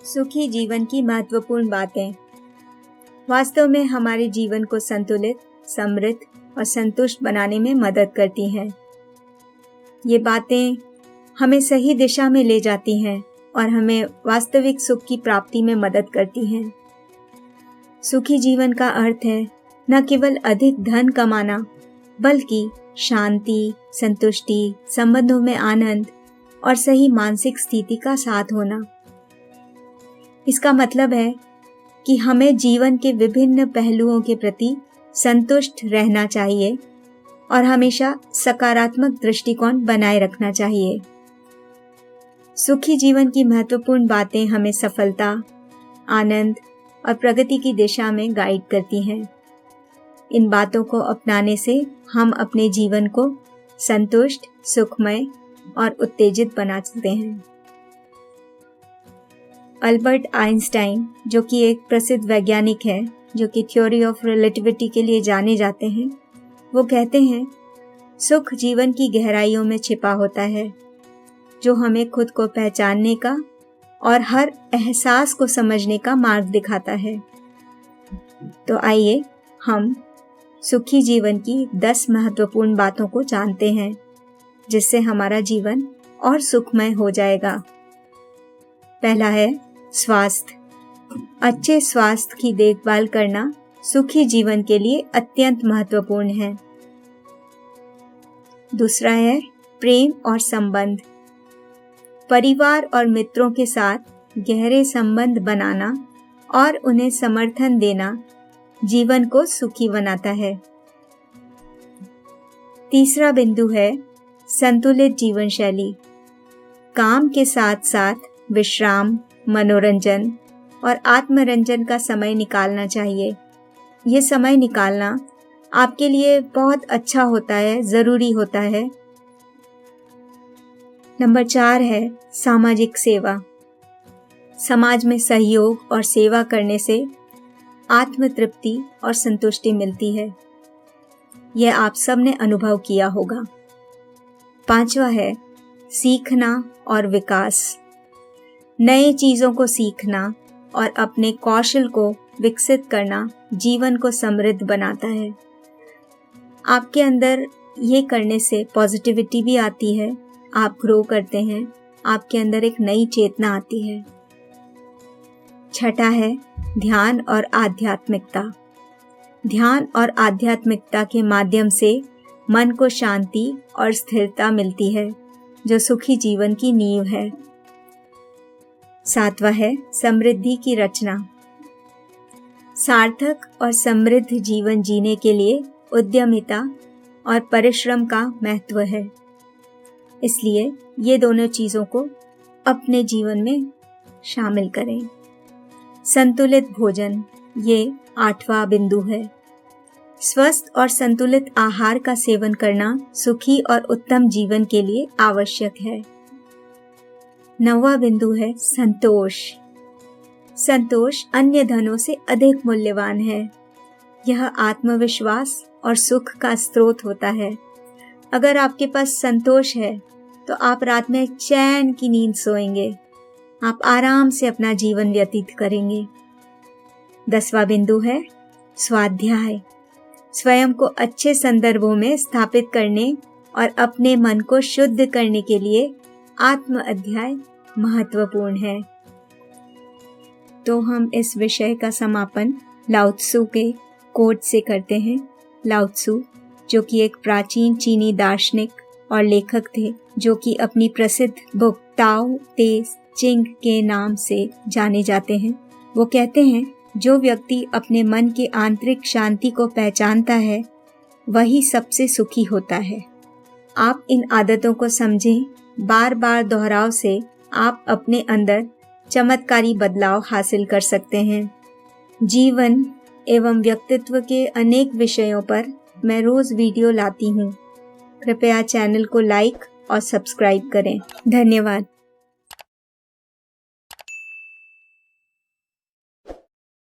सुखी जीवन की महत्वपूर्ण बातें वास्तव में हमारे जीवन को संतुलित, समृद्ध और संतुष्ट बनाने में मदद करती हैं। ये बातें हमें सही दिशा में ले जाती हैं और हमें वास्तविक सुख की प्राप्ति में मदद करती हैं। सुखी जीवन का अर्थ है न केवल अधिक धन कमाना, बल्कि शांति, संतुष्टि, संबंधों में आनंद और सही मानसिक स्थिति का साथ होना। इसका मतलब है कि हमें जीवन के विभिन्न पहलुओं के प्रति संतुष्ट रहना चाहिए और हमेशा सकारात्मक दृष्टिकोण बनाए रखना चाहिए। सुखी जीवन की महत्वपूर्ण बातें हमें सफलता, आनंद और प्रगति की दिशा में गाइड करती हैं। इन बातों को अपनाने से हम अपने जीवन को संतुष्ट, सुखमय और उत्तेजित बना सकते हैं। अल्बर्ट आइंस्टाइन, जो कि एक प्रसिद्ध वैज्ञानिक है, जो कि थ्योरी ऑफ रिलेटिविटी के लिए जाने जाते हैं, वो कहते हैं, सुख जीवन की गहराइयों में छिपा होता है, जो हमें खुद को पहचानने का और हर एहसास को समझने का मार्ग दिखाता है। तो आइए हम सुखी जीवन की 10 महत्वपूर्ण बातों को जानते हैं, जिससे हमारा जीवन और सुखमय हो जाएगा। पहला है स्वास्थ्य। अच्छे स्वास्थ्य की देखभाल करना सुखी जीवन के लिए अत्यंत महत्वपूर्ण है। दूसरा है प्रेम और संबंध। परिवार और मित्रों के साथ गहरे संबंध बनाना और उन्हें समर्थन देना जीवन को सुखी बनाता है। तीसरा बिंदु है संतुलित जीवन शैली। काम के साथ साथ विश्राम, मनोरंजन और आत्मरंजन का समय निकालना चाहिए। ये समय निकालना आपके लिए बहुत अच्छा होता है, जरूरी होता है। नंबर 4 है सामाजिक सेवा। समाज में सहयोग और सेवा करने से आत्मतृप्ति और संतुष्टि मिलती है। यह आप सबने अनुभव किया होगा। 5वां है सीखना और विकास। नए चीजों को सीखना और अपने कौशल को विकसित करना जीवन को समृद्ध बनाता है। आपके अंदर ये करने से पॉजिटिविटी भी आती है, आप ग्रो करते हैं, आपके अंदर एक नई चेतना आती है। 6 है ध्यान और आध्यात्मिकता। ध्यान और आध्यात्मिकता के माध्यम से मन को शांति और स्थिरता मिलती है, जो सुखी जीवन की नींव है। 7वां है समृद्धि की रचना। सार्थक और समृद्ध जीवन जीने के लिए उद्यमिता और परिश्रम का महत्व है। इसलिए ये दोनों चीजों को अपने जीवन में शामिल करें। संतुलित भोजन, ये 8वां बिंदु है। स्वस्थ और संतुलित आहार का सेवन करना सुखी और उत्तम जीवन के लिए आवश्यक है। 9वां बिंदु है संतोष। संतोष अन्य धनों से अधिक मूल्यवान है। यह आत्मविश्वास और सुख का स्रोत होता है। अगर आपके पास संतोष है तो आप रात में चैन की नींद सोएंगे, आप आराम से अपना जीवन व्यतीत करेंगे। 10वां बिंदु है स्वाध्याय। स्वयं को अच्छे संदर्भों में स्थापित करने और अपने मन को शुद्ध करने के लिए आत्म अध्याय महत्वपूर्ण है। तो हम इस विषय का समापन लाओ त्सु के कोट से करते हैं। लाओ त्सु, जो कि एक प्राचीन चीनी दार्शनिक और लेखक थे, जो कि अपनी प्रसिद्ध बुक ताओ ते चिंग के नाम से जाने जाते हैं, वो कहते हैं, जो व्यक्ति अपने मन के आंतरिक शांति को पहचानता है, वही सबसे सुखी होता है। आप इन आदतों को समझें। बार बार दोहराव से आप अपने अंदर चमत्कारी बदलाव हासिल कर सकते हैं। जीवन एवं व्यक्तित्व के अनेक विषयों पर मैं रोज वीडियो लाती हूँ। कृपया चैनल को लाइक और सब्सक्राइब करें। धन्यवाद।